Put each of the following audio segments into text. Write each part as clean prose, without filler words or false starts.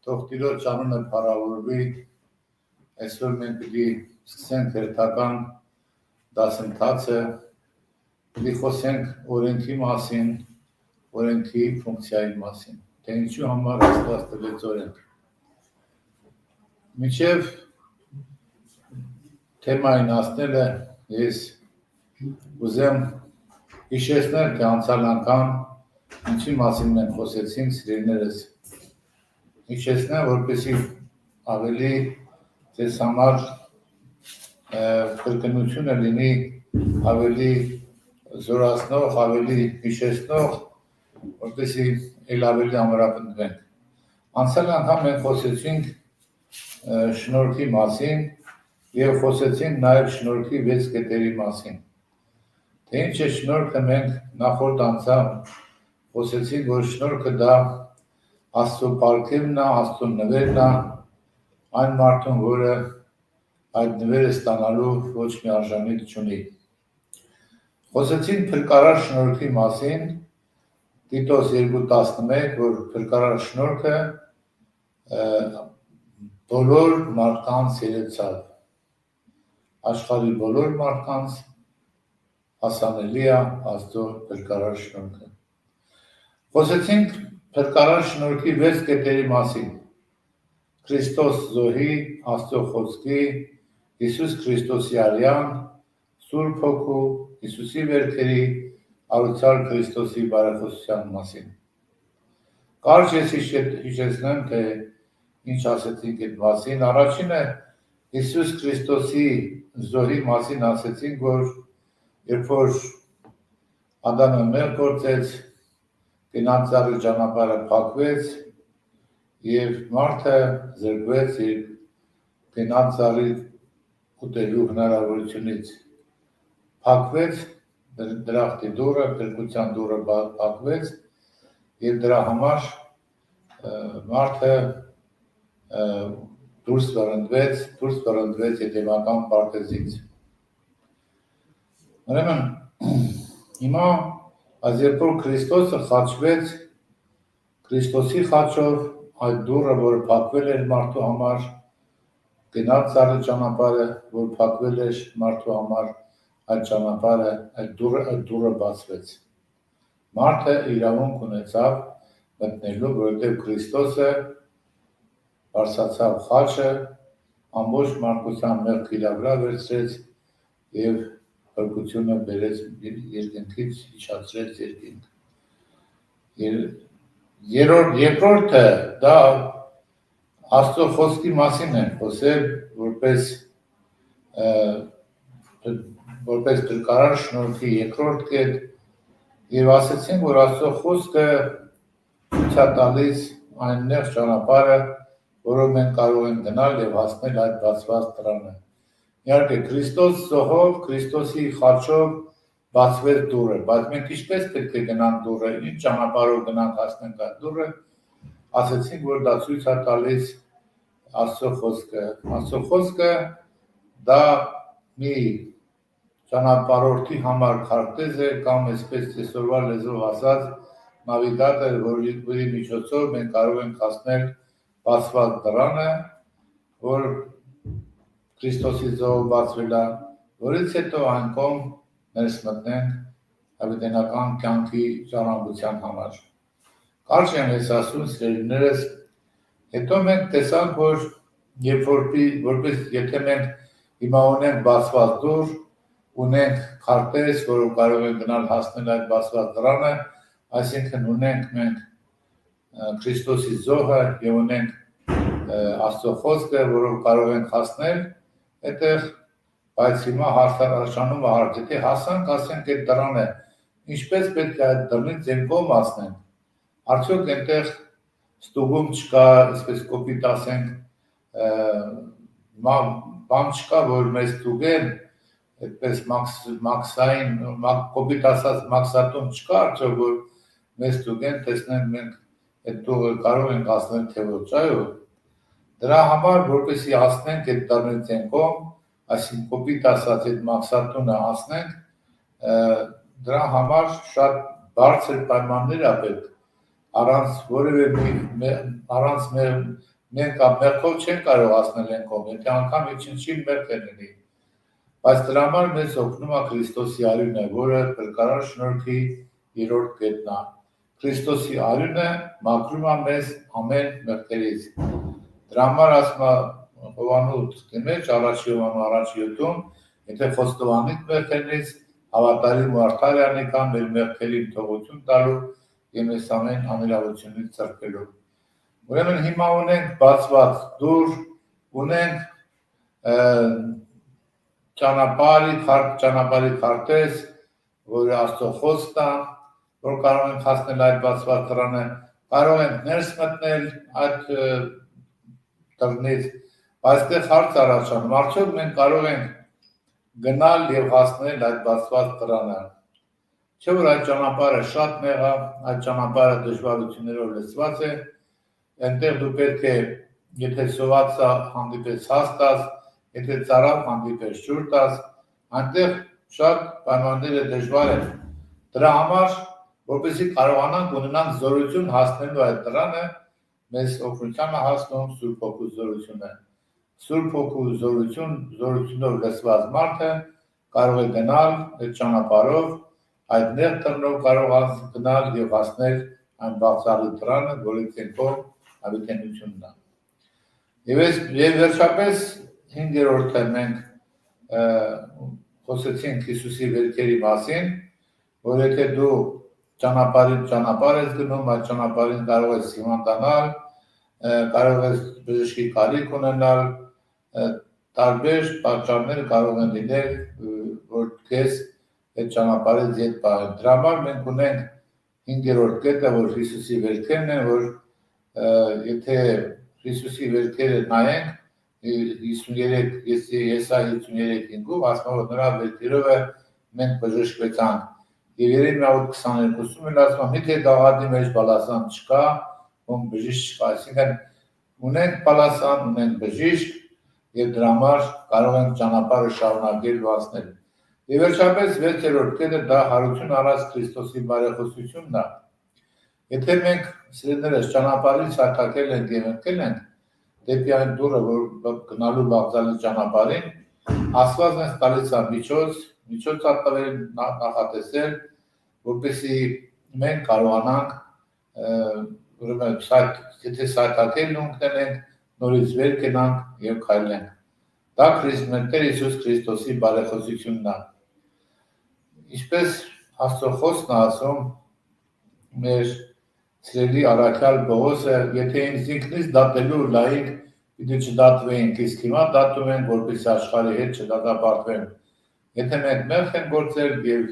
Թող Տիրոջ անունը փառավորվի, այսօր մենք պիտի սկսենք հերթական դասընթացը, պիտի խոսենք օրենքի մասին, օրենքի ֆունկցիայի մասին, թե ինչու համար Աստված տվեց օրենք։ Մինչև թեմային հասնելը ես ուզեմ հիշեցնել, թե անցյալ անգամ ինչի մասին մենք խոսեցինք, սիրելիներս, հիշեցնեմ, որպեսզի ավելի ձեզ համար կրկնությունը լինի ավելի զորացնող, ավելի հիշեցնող, որպեսզի էլ ավելի ամրապնդվենք։ Անցյալ անգամ մենք խոսեցինք շնորհքի մասին եւ խոսեցինք նաեւ շնորհքի 6 կետերի մասին։ Թե ինչ է շնորհքը, մենք նախորդ անգամ խոսեցինք, որ շնորհքը դա Աստծո պարգևն է, Աստծո նվերն է, այն մարդուն, որը այդ նվերը ստանալու ոչ մի արժանիք չունի։ Խոսեցինք փրկարար շնորհքի մասին, Տիտոս 2:11, որ փրկարար շնորհքը բոլոր մարդկանց երեցավ, աշխարհի բոլոր մարդկանց հասանելի է Աստծո փրկարար շնորհքը։ Խոսեցինք փրկարար շնորհքի 6 կետերի մասին, Քրիստոս զոհի, Աստծո խոսքի, Հիսուս Քրիստոսի արյան, Սուրբ Հոգու, Հիսուսի վերքերի, Արության Քրիստոսի բարեխոսության մասին։ Կարճ ես հիշեցնեմ, թե ինչ ասեցինք այդ մասին։ Առաջինը Հիսուս Քրիստոսի զոհի մասին ասեցինք, որ երբ որ Ադամը մեղ գործեց, գնաց ծառի ճանապարհը փակվեց եւ մարդը զրկվեց իր գնաց ծառի ուտելու հնարավորությունից։ Փակվեց դրախտի դուռը, փրկության դուռը փակվեց եւ դրա համար մարդը դուրս վռնդվեց հետևական պարտեզից։ Ուրեմն հիմա այս երբ որ Քրիստոսը խաչվեց, Քրիստոսի խաչով այդ դուռը, որ փակվել էր մարդու համար, գնաց ծառի ճանապարհը, որ փակվել էր մարդու համար, այդ ճանապարհը, այդ դուռը բացվեց։ Մարդը իրավունք ունեցավ մտնելու, որովհետև Քրիստոսը բարձրացավ խաչը, ամբողջ մարդկության մեղքը իր վրա վերցրեց եւ փրկությունը բերեց երկնքից, իջացրեց երկինք։ Երկրորդը դա Աստծո խոսքի մասին է խոսել, որպես փրկարար շնորհքի երկրորդ կետ, եւ ասացին, որ Աստծո խոսքը ցույց է տալիս այն նեղ ճանապարհը, որով մենք կարող ենք գնալ եւ հասնել այդ բացված դռանը։ Իհարկե, Քրիստոս զոհով, Քրիստոսի խաչով բացվեց դուռը, բայց մենք ինչպես պետք է գնանք դուռը, ինչ ճանապարհով գնանք հասնենք այդ դուռը, ասացինք, որ դա ցույց է տալիս Աստծո խոսքը։ Աստծո խոսքը դա մի ճանապարհորդի համար քարտեզ է կամ այսպես այսօրվա լեզվով ասած նավիգատոր, որի միջոցով մենք կարող ենք հասնել բացված դռանը, որ Քրիստոսի զոհով բացվել է, որից հետո այն կողմ ներս մտնենք հավիտենական կյանքի ժառանգության համար։ Կարճ եմ ես ասում, սիրելիներս, հետո մենք տեսանք, որ եթե մենք հիմա ունենք բացված դուռ, ունենք քարտեզ, որով կարող ենք գնալ հասնել այդ բացված դռանը, այսինքն ունենք մենք Քրիստոսի զոհը եւ ունենք Աստծո խոսքը, որով կարող ենք հասնել այդտեղ, բայց հիմա հարցնում է հարց, եթե հասանք, ասենք այդ դռանը, ինչպես պետք է այդ դռնից այն կողմ հասնենք, արդյոք այնտեղ ստուգում չկա, այսպես կոպիտ ասենք, բան չկա, որ մեզ ստուգեն, այդպես մաքսային, կոպիտ ասած մաքսատուն չկա, արդյոք որ մեզ ստուգեն, տեսնենք մենք այդ դուռը կարող ենք հասնել թե ոչ, այո։ Դրա համար, որպեսզի հասնենք այդ դռնից այն կողմ, այսինքն կոպիտ ասած այդ մաքսատունը հասնենք, դրա համար շատ բարձր պայմաններ է պետք, առանց մենք մեղքով չենք կարող հասնել այն կողմ, եթե անգամ իջնչին մեղք լինի։ Բայց դրա համար մեզ օգնում է Քրիստոսի արյունը, որը փրկարար շնորհքի երրորդ կետն է։ Քրիստոսի արյունը մաքրում է մեզ ամեն մեղքերից։ Դրա համար ասում է Հովանոց մեջ առաջի Հովանու առաջի 7-ում, եթե խոստովանենք մեղքերից, հավատարիմ ու արդար է անկամ մեր մեղքերին թողություն տալու եւ մեզ ամեն անիրավությունից ցրկելու։ Ուրեմն հիմա ունենք բացված դուռ, ունենք ճանապարհի քարտեզ, որը Աստծո խոսքն է, որ կարող ենք հասնել այդ բացված դռանը, կարող ենք ներս մտնել այդ դռնից, բայց դեռ հարց առաջանում, արդյոք մենք կարող ենք գնալ եւ հասնել այդ բացված դռանը։ Չէ՞ որ այդ ճանապարհը շատ նեղ է, այդ ճանապարհը դժվարություններով լցված է, այնտեղ դու պետք է, եթե սոված հանդիպես հաստած, եթե ծարավ հանդիպես ջուր տաս, այնտեղ շատ պայմանները դժվար են։ Դրա համար, որպեսզի կարողանանք ունենանք զորություն հասնելու այդ դռանը, մեզ օգնության է հասնում Սուրբ Հոգու զորությունը։ Սուրբ Հոգու զորությունով լցված մարդը կարող է գնալ այդ ճանապարհով, այդ նեղ դռնով կարող է գնալ եւ հասնել այն բացառի դռանը, որի կենքով հավիտենությունն է։ Եվ վերջապես 5-րդը մենք խոսեցինք Հիսուսի վերքերի մասին, որ եթե դու ճանապարհ ես գնում, այդ ճանապարհին կարող ես հիվանդանալ, կարող ես բժշկի կարիք ունենալ, տարբեր պատճառներ կարող են լինել, որ քեզ այդ ճանապարհից ետ պահեն։ Դրա համար մենք ունենք 5-րդ կետը, որ Հիսուսի վերքերն են, որ եթե Հիսուսի վերքերը նայենք, 53 Եսայի 53:5-ով ասում որ նրա վերքերով մենք բժշկվեցանք։ Եվ Երեմիա 8:22-ում էլ ասում միթե գաղափարի մեջ բալասան չկա, ում բժիշկ չկա, այսինքն ունենք բալասան, ունենք բժիշկ եւ դրա համար կարող ենք ճանապարհը շարունակել ու հասնել։ Եվ վերջապես 6-րդ կետը դա հարություն առած Քրիստոսի բարեխոսությունն է։ Եթե մենք սիրելիներս ճանապարհից հատակել ենք եւ ընկել ենք դեպի այն դուռը, որ գնալու բաղձալի ճանապարհին, Աստված մեզ տալիս է միջոց արտավեր նախատեսել, որպեսզի մենք կարողանանք ուրեմն եթե սայթակել ունենանք, նորից վեր կենանք եւ քայլենք։ Դա Տեր Հիսուս Քրիստոսի բարեխոսությունն է։ Ինչպես Աստծո խոսքն է ասում մեր սիրելի առաքյալ Պողոսը, եթե ինձ ինքնից դատելու լայիք պիտի չդատվեինք, իսկ հիմա դատում ենք, որպեսզի աշխարհի հետ չդատապարտվենք։ Եթե մենք մեղք ենք գործել եւ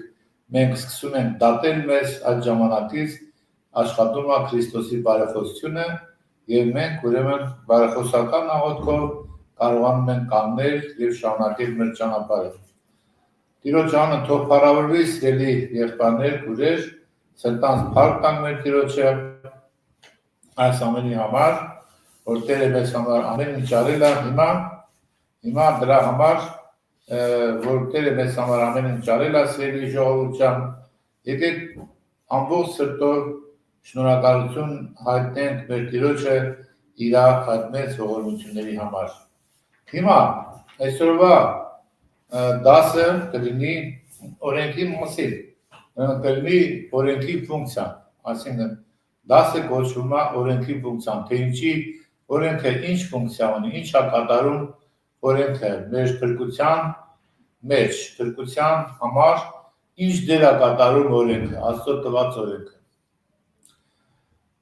մենք սկսում ենք դատել մեզ, այդ ժամանակից աշխատում է Քրիստոսի բարեխոսությունը եւ մենք ուրեմն բարեխոսական աղոթքով կարողանում ենք կանգնել եւ շարունակել մեր ճանապարհը։ Տիրոջ անունը թող փառավորվի, սիրելի եղբայրներ, քույրեր, սրտանց փառք տանք մեր Տիրոջը այս ամենի համար, որ Տերը մեզ համար ամեն ինչ արել է հիմա դրա համար, որ Տերը մեզ համար ամեն ինչ արել է, սիրելի ժողովուրդ ջան, եկեք ամբողջ սրտով շնորհակալություն հայտնենք մեր Տիրոջը իր այդ մեծ ողորմությունների համար։ Հիմա այսօրվա դասը կլինի օրենքի մասին, կլինի օրենքի ֆունկցիան, այսինքն դասը կոչվում է օրենքի ֆունկցիան, թե ինչի օրենքը ինչ ֆունկցիա ունի, ինչ է կատարում օրենքը մեր փրկության համար, ինչ դեր է կատարում օրենքը, Աստծո տված օրենքը։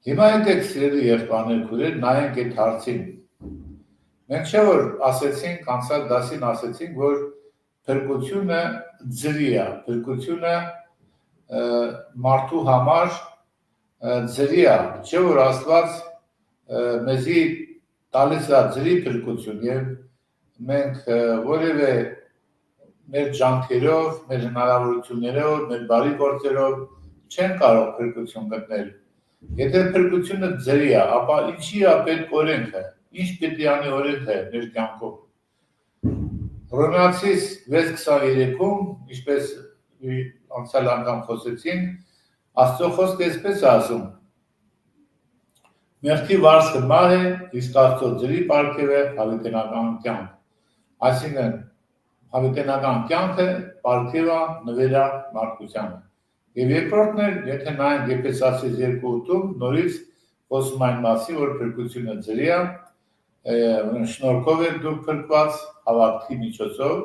Հիմա եկեք սիրելի եղբայրներ, քույրեր, նայենք այդ հարցին։ Մենք չէ որ ասեցինք, անցած դասին ասեցինք, որ փրկությունը ձրի է, փրկությունը մարդու համար ձրի է, չէ որ Աստված մեզի տալիս է ձրի փրկություն եւ մենք որևէ մեր ջանքերով, մեր հնարավորություններով, մեր բարի գործերով չեն կարող փրկություն գտնել։ Եթե փրկությունը ձրի է, ապա ինչի է պետք օրենքը, ինչ պետք է անի օրենքը մեր կյանքով։ Հռոմեացիս 6:23-ում, ինչպես անցյալ անգամ խոսեցինք, Աստծո խոսքը այսպես է ասում. Մեղքի վարձքը մահ է, իսկ Աստծո ձրի պարգև է հավիտենական կյանք։ Այսինքն հավիտենական կյանքը պարգև է նվերա մարդկությանը։ Եվ երկրորդն էլ, եթե նայենք Եփեսացիս 2:8-ում, նորից խոսում այն մասին, որ փրկությունը ձրի է, շնորհքով եք դուք փրկված հավատքի միջոցով,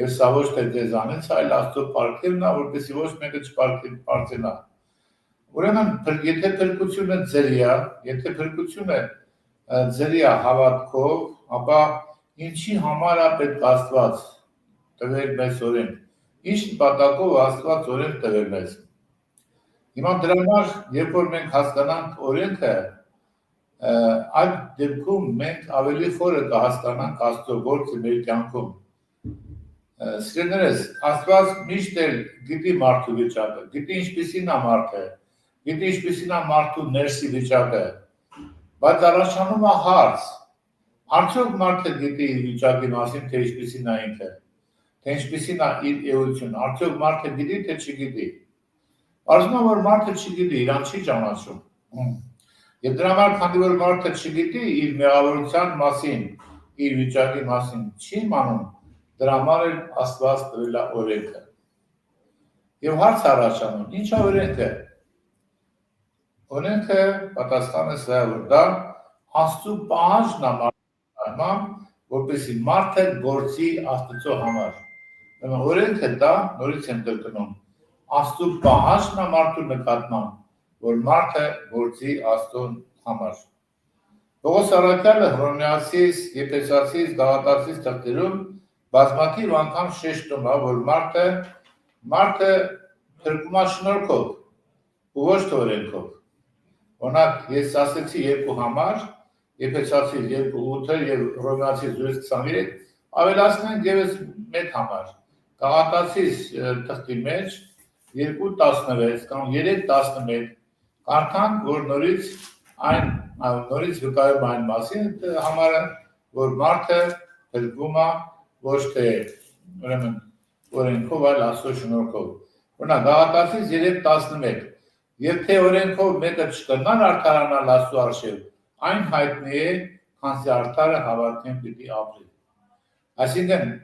եւ սա ոչ թե ձեզանից, այլ Աստծո պարգևն է, որպեսզի ոչ մեկը չպարծենա։ Ուրեմն, եթե փրկությունը ձրի է, եթե փրկությունը ձրի է հավատքով, ապա ինչի համար է պետք Աստված տվել մեզ օրենք, ինչ նպատակով Աստված օրենք տվել մեզ։ Հիմա դրա համար, երբ որ մենք հասկանանք օրենքը, այդ դեպքում մենք ավելի խորը կհասկանանք Աստծո գործը մեր կյանքում։ Սիրելիներս, Աստված միշտ էլ գիտի մարդու վիճակը, գիտի ինչպիսին է մարդը, գիտի ինչպիսին է մարդու ներսի վիճակը, բայց առաջանում է հարց. արդյոք մարդը գիտի իր վիճակի մասին, թե ինչպիսին է ինքը, թե ինչպիսին է իր էությունը, արդյոք մարդը գիտի, թե չգիտի։ Արժում է, որ մարդը չգիտի, իրան չի ճանաչում։ Եվ դրա համար, քանի որ մարդը չգիտի իր մեղավորության մասին, իր վիճակի մասին, չի իմանում, դրա համար էլ Աստված տվել է օրենքը։ Եվ հարց առաջանում, ինչ է օրենքը։ Օրենքը պատասխանը սա է, որ դա Աստծո պահանջն է մարդու, որպեսզի մարդը գործի Աստծո համար։ Օրենքը դա, նորից եմ կրկնում, Աստծո պահանջն է մարդու նկատմամբ, որ մարդը գործի Աստծո համար։ Պողոս առաքյալը Հռոմեացիս, Եփեսացիս, Գաղատացիս թղթերում բազմաթիվ անգամ շեշտում է, որ մարդը փրկվում է շնորհքով ու ոչ թե օրենքով։ Օրինակ, ես ասեցի երկու համար, Եփեսացիս 2:8 եւ Հռոմեացիս 2:23, ավելացնենք եւս մեկ համար։ Գաղատացիս թղթի մեջ 2:16 կամ 3:11 կարդանք, որ նորից վկայում այն մասին համարը, որ մարդը փրկվում է ոչ թե ուրեմն օրենքով, այլ Աստծո շնորհքով։ Օրինակ, Գաղատացիս 3:11 Եվ թե օրենքով մեկը չկրնար արդարանալ Աստծո առջև, այն հայտնի է, քանզի արդարը հավատքին պիտի ապրի։ Այսինքն,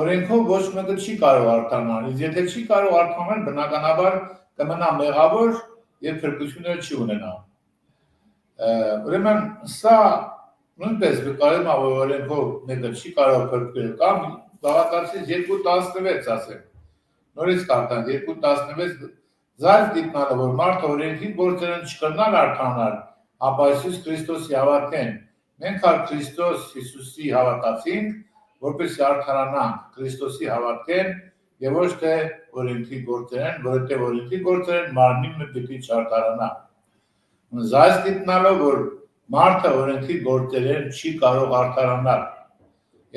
օրենքով ոչ մեկը չի կարող արդարանալ, իսկ եթե չի կարող արդարանալ, բնականաբար կմնա մեղավոր եւ փրկություն չի ունենա։ Ուրեմն, սա նույնպես վկայում է, որ օրենքով մեկը չի կարող փրկվել, կամ Գաղատացիս 2:16 ասենք։ Նորից կարդանք 2:16 Զայր գիտնալը, որ մարդը օրենքի գործերն չկրնալ արդարանալ, ապա Հիսուս Քրիստոսի հավատքեն։ Մենք ալ Քրիստոս Հիսուսի հավատացինք, որպեսզի արդարանանք, Քրիստոսի հավատքեն եւ ոչ թե օրենքի գործերն, որովհետեւ օրենքի գործերն մարմինը պիտի չարդարանա։ Զայր գիտնալը, որ մարդը օրենքի գործերն չի կարող արդարանալ։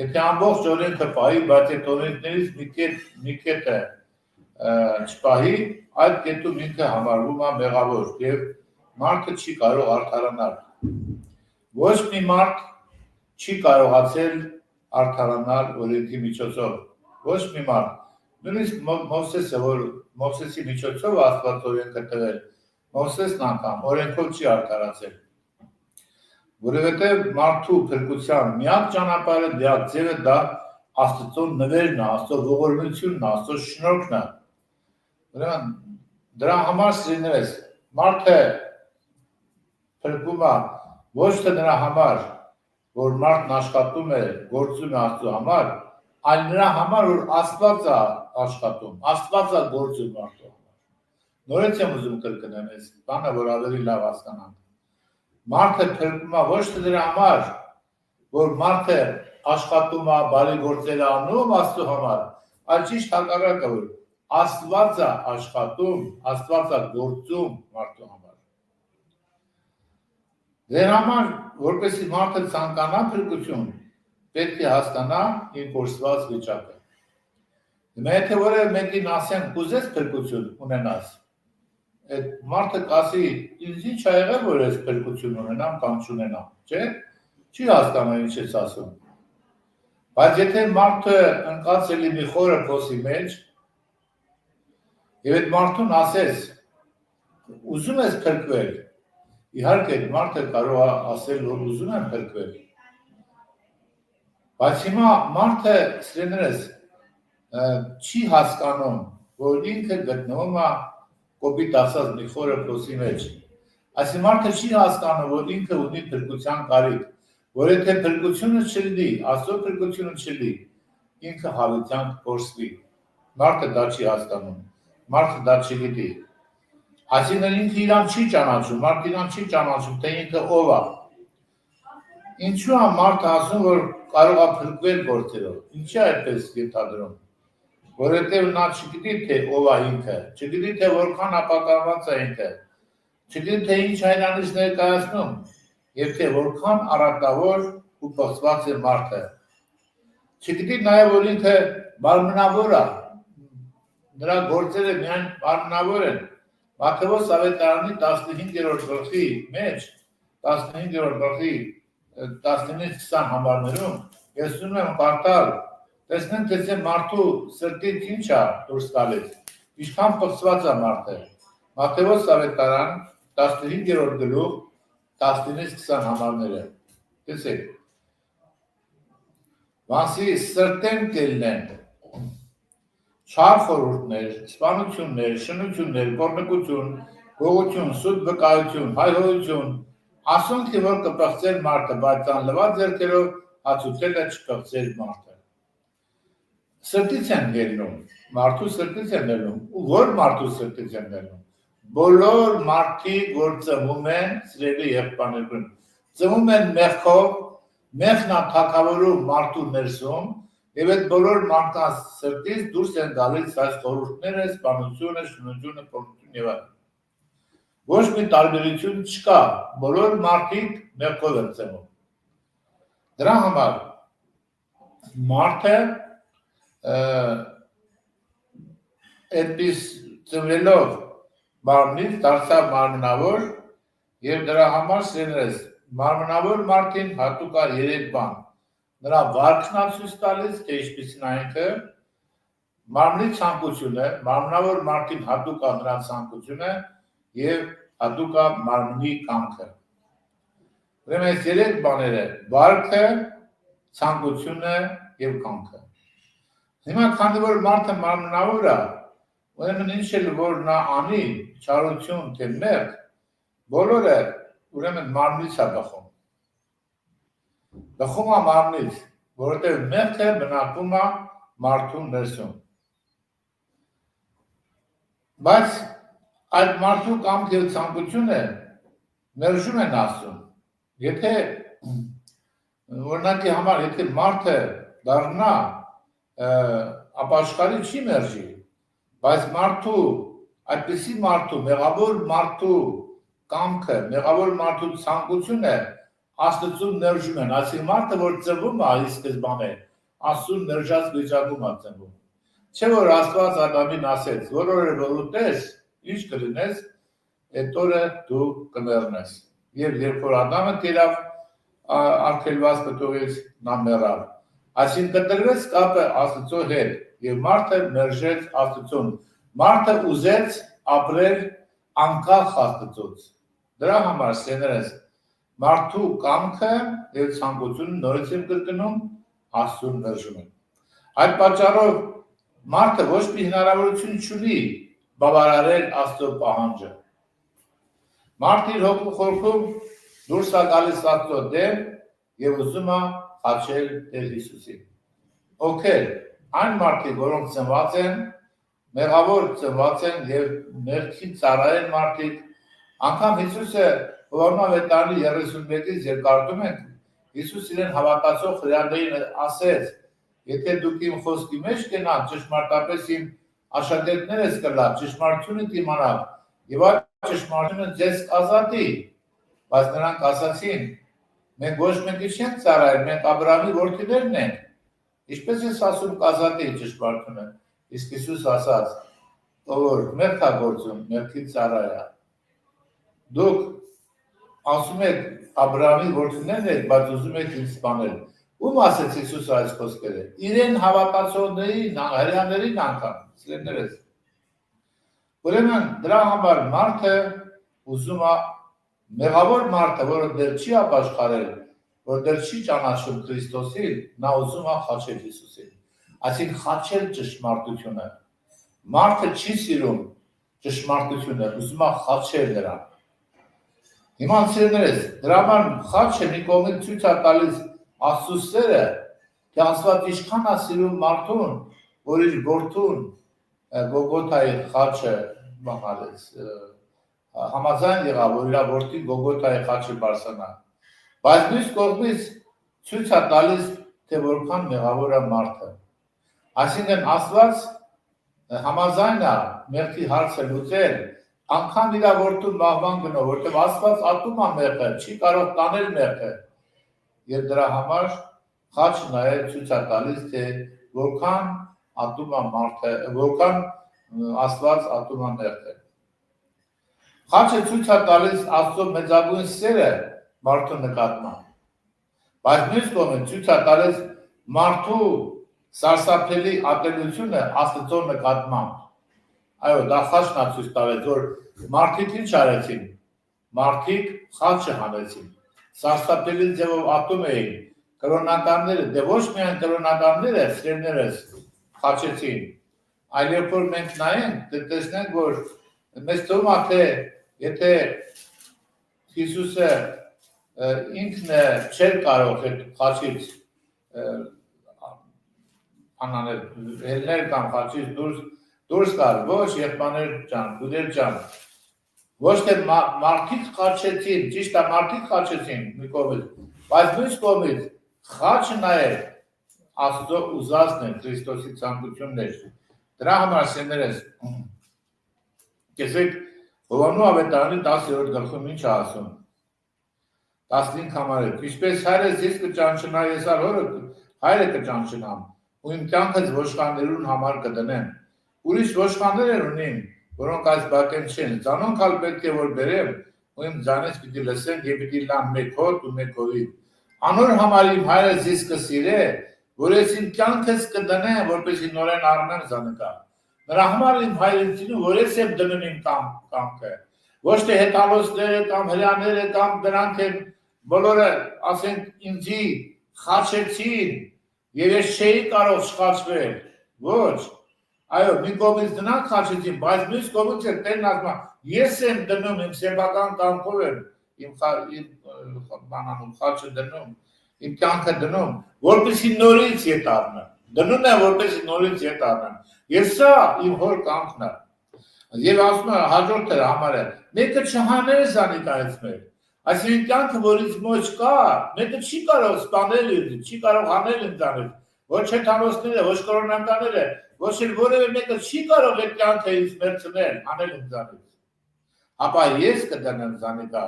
Եթե ամբողջ օրենքը պահի, բայց այդ օրենքներից մի կետը չպահի, այդ կետում ինքը համարվում է մեղավոր եւ մարդը չի կարող արդարանալ։ Ոչ մի մարդ չի կարողացել արդարանալ օրենքի միջոցով։ Ոչ մի մարդ։ Նույնիսկ Մովսեսը, որ Մովսեսի միջոցով Աստված օրենքը տվել, Մովսեսն անգամ օրենքով չի արդարացել։ Որովհետեւ մարդու փրկության միակ ճանապարհը, միակ ձևը դա Աստծո նվերն է, Աստծո ողորմությունն է, Աստծո շնորհքն է։ Ուրեմն դրա համար սիրելիներս, մարդը փրկվում է ոչ թե նրա համար, որ մարդն աշխատում է, գործում է Աստծո համար, այլ նրա համար, որ Աստված է աշխատում, Աստված է գործում մարդու համար։ Նորից եմ ուզում կրկնել այս բանը, որ ավելի լավ հասկանանք։ Մարդը փրկվում է ոչ թե նրա համար, որ մարդը աշխատում է, բարի գործեր անում Աստծո համար, այլ ճիշտ հակառակը, որ Աստված է աշխատում, Աստված է գործում մարդու համար։ Դրա համար, որպեսզի մարդը ցանկանա փրկություն, պետք է հասկանա իր կորսված վիճակը։ Եթե որևէ մեկին ասեն, կուզես փրկություն ունենաս, այդ մարդը կասի, ինձ ինչ ա եղել, որ ես փրկություն ունենամ կամ չունենամ, չէ՞։ Չի հասկանա ինչ ես ասում։ Բայց եթե մարդը ընկած է լինի խորը փոսի մեջ, եւ այդ մարդուն ասես, ուզում ես փրկվել, Իհարկե մարդը կարող է ասել, որ ուզում եմ փրկվել։ Բայց հիմա մարդը սրեներս չի հասկանում, որ ինքը գտնվում է կոպիտ ասած մի խորը փոսի մեջ։ Այսինքն մարդը չի հասկանում, որ ինքը ունի փրկության կարիք, որ եթե փրկությունը չլինի, Աստծո փրկությունը չլինի, ինքը հավիտյան կորսվի։ Մարդը դա չի հասկանում, մարդը դա չգիտի։ Այսինքն ինքը իրան չի ճանաչում, մարդը իրան չի ճանաչում, թե ինքը ով է։ Ինչու է մարդը ասում, որ կարող է փրկվել գործերով։ Ինչի է այդպես ենթադրում։ Որովհետև նա չգիտի, թե ով է ինքը, չգիտի, թե որքան ապականված է ինքը, չգիտի, թե ինչ հայրանից ներկայացնում, եւ թե որքան առատավոր ու փոխված է մարդը։ Չգիտի նաև, որ ինքը մարմնավոր է, նրա գործերը միայն մարմնավոր են։ Մատթեոս ավետարանի 15-րդ գլխի մեջ, 15-րդ գլխի 19-20 համարներում ես ուզում եմ կարդալ, տեսնենք թե մարդու սրտից ինչ է դուրս գալիս, ինչքան փոխված է մարդը։ Մատթեոս ավետարան 15-րդ գլուխ 19-20 համարները։ Տեսեք։ Վասի սրտեն կելնեն չար խորհուրդներ, սպանություններ, շնություններ, կորնկություն, գողություն, սուտ վկայություն, հայհոյություն, ասոնք որ կպղծել մարդը, բայց անլված ձեռքերով հացուցել է չպղծել մարդը։ Սրտից են ելնում, մարդու սրտից են ելնում, ու որ մարդու սրտից են ելնում։ Բոլոր մարդիկ, որ ծնվում են, սիրելի եղբայրներ, ծնվում են մեղքով, մեղքն է թագավորում մարդու ներսում, եւ այդ բոլոր մարդկանց սրտից դուրս են գալիս այս խորհուրդները, սպանությունը, շնությունը, կորնությունը եւ այլն։ Ոչ մի տարբերություն չկա, բոլոր մարդիկ մեղքով են ծնվում։ Դրա համար մարդը այդպես ծնվելով մարմնից դարձավ մարմնավոր եւ դրա համար սերես մարմնավոր մարդին հատուկ է 3 բան։ Նրա վարքն է ցույց տալիս, թե ինչպիսին է ինքը, մարմնի ցանկությունը, մարմնավոր մարդին հատուկ է նրա ցանկությունը եւ հատուկ է մարմնի կամքը։ Ուրեմն այս 3 բաները՝ վարքը, ցանկությունը եւ կամքը։ Հիմա քանի որ մարդը մարմնավոր է, ուրեմն ինչ էլ որ նա անի, չարություն թե մեղք, բոլորը ուրեմն մարմնից է բխում։ Բխում է մարմնից, որովհետև մեղքը բնակվում է մարդու ներսում։ Բայց այդ մարդու կամքը եւ ցանկությունը մերժում են Աստծուն։ Եթե օրինակի համար, եթե մարդը դառնա ապաշխարի չի մերժի, բայց մարդու, այդպիսի մարդու, մեղավոր մարդու կամքը, մեղավոր մարդու ցանկությունը Աստծուն մերժում են, այսինքն մարդը, որ ծնվում է ի սկզբանե, Աստծուն մերժած վիճակում է ծնվում։ Չէ որ Աստված Ադամին ասեց, որ օրը որ ուտես, ինչ կլինես, այդ օրը դու կմեռնես։ Եվ երբ որ Ադամը տիրավ արգելված պտուղից, նա մեռավ։ Այսինքն կտրվեց կապը Աստծո հետ եւ մարդը մերժեց Աստծուն։ Մարդը ուզեց ապրել անկախ Աստծուց։ Դրա համար սեներս մարդու կամքը եւ ցանկությունը նորից եմ կրկնում Աստծուն մերժում են։ Այդ պատճառով մարդը ոչ մի հնարավորություն չունի բավարարել Աստծո պահանջը։ Մարդը իր հոգու խորքում դուրս է գալիս Աստծո դեմ եւ ուզում է խաչել Տեր Հիսուսին։ Օգել այն մարդիկ, որոնք ծնված են, մեղավոր ծնված են եւ մեղքի ծառայել մարդիկ, անգամ Հիսուսը Հովաննավետարանի 31-ից երկարդում ենք, Հիսուս իրեն հավատացող հրեաներին ասեց, եթե դուք իմ խոսքի մեջ կենաք, ճշմարտապես իմ աշակերտներս կլաք, ճշմարտությունը կիմանաք, եւ այդ ճշմարտությունը ձեզ կազատի, բայց նրանք ասացին, մենք ոչ մեկի չենք ծառայել, մենք Աբրահամի որդիներն ենք, ինչպես ես ասում կազատի ճշմարտությունը, իսկ Հիսուս ասաց, որ մեղք է գործում, մեղքի ծառայ է։ Դուք ասում եք Աբրահամի որդիներն եք, բայց ուզում եք ինձ սպանել։ Ում ասեց Հիսուս այս խոսքերը։ Իրեն հավատացողներին, հրեաներին անգամ, սիրելիներս։ Ուրեմն դրա համար մարդը ուզում է Մեղավոր մարդը, որը դեռ չի ապաշխարել, որ դեռ չի ճանաչում Քրիստոսին, նա ուզում է խաչել Հիսուսին։ Այսինքն խաչել ճշմարտությունը։ Մարդը չի սիրում ճշմարտությունը, ուզում է խաչել նրան։ Հիմա սիրելիներս, դրա համար խաչը մի կողմից ցույց է տալիս Աստծո սերը, թե Աստված ինչքան է սիրում մարդուն, որ իր որդուն Գողգոթայի խաչը բանալեց, համաձայն եղավ, որ իր որդին Գողգոթայի խաչը բարձրանա։ Բայց մյուս կողմից ցույց է տալիս, թե որքան մեղավոր է մարդը։ Այսինքն Աստված համաձայն է մեղքի հարցը լուծել, անգամ իր որդուն մահվան գնով, որտեղ Աստված ատում է մեղքը, չի կարող տանել մեղքը։ Եվ դրա համար խաչը նաև ցույց է տալիս, թե որքան ատում է մարդը, որքան Աստված ատում է մեղքը։ Խաչը ցույց է տալիս Աստծո մեծագույն սերը մարդու նկատմամբ։ Բայց մյուս կողմից ցույց է տալիս մարդու սարսափելի ատելությունը Աստծո նկատմամբ։ Այո, դա խաչն է ցույց տալիս, որ մարդիկ ինչ արեցին։ Մարդիկ խաչը հանեցին։ Սարսափելի ձևով ատում էին կրոնականները, դե ոչ միայն կրոնականները, սերներս խաչեցին, այլ երբ որ մենք նայենք, տեսնենք, որ մեզ թվում է, թե եթե Հիսուսը ինքն չէր կարող այդ խաչից անանել, ելնել կամ խաչից դուրս գալ, ոչ եղբայրներ ջան, քույրեր ջան, ոչ թե մարդիկ խաչեցին, ճիշտ է, մարդիկ խաչեցին մի կողմից, բայց մյուս կողմից խաչը նաև Աստծո ուզածն է, Քրիստոսի ցանկությունն է։ Դրա համար սերներս, կեսեք Հովհաննես ավետարանի 10-րդ գլխում ինչ է ասում։ 15 համարը, ինչպես հայրս ես կճանչնա, ես հայրը կճանչնամ, ու իմ կյանքս ոչխարներուն համար կդնեմ։ Ուրիշ ոչխարներ ունիմ, որոնք այս բակեն չեն, ձանոնք ալ պետք է որ բերեմ, ու իմ ձանից պիտի լսեն եւ պիտի լան մեկ հոտ ու մեկ հովի։ Անոր համար իմ հայրս ես կսիրե, որ ես իմ կյանքս կդնեմ, որպեսզի նորեն առնեմ զանիկա։ Նրա համար իմ հայրենիցին, որ ես եմ դնում իմ կամքը, ոչ թե հետալոցները կամ հրյաները կամ դրանք են բոլորը, ասենք ինձի խաչեցին եւ ես չէի կարող չխաչվել, ոչ, այո, մի կողմից դրանք խաչեցին, բայց մյուս կողմից էլ Տերն ասում է, ես եմ դնում իմ սեփական կամքով եմ իմ բանանում խաչը դնում, իմ կյանքը դնում, որպեսզի նորից ետ առնեմ, դնում եմ որպեսզի նորից ետ առնեմ, եւ սա իմ հոր կամքն է։ Եվ ասում է հաջորդը համարը, մեկը չհաներ զանիկայից մեր, այսինքն կյանքը որից ոչ կա, մեկը չի կարող սպանել ինձ, չի կարող հանել ինձանից, ոչ հեթանոսները, ոչ կրոնականները, ոչ էլ որևէ մեկը չի կարող այդ կյանքը ինձ մերցնել, հանել ինձանից։ Ապա ես կդնեմ զանիկա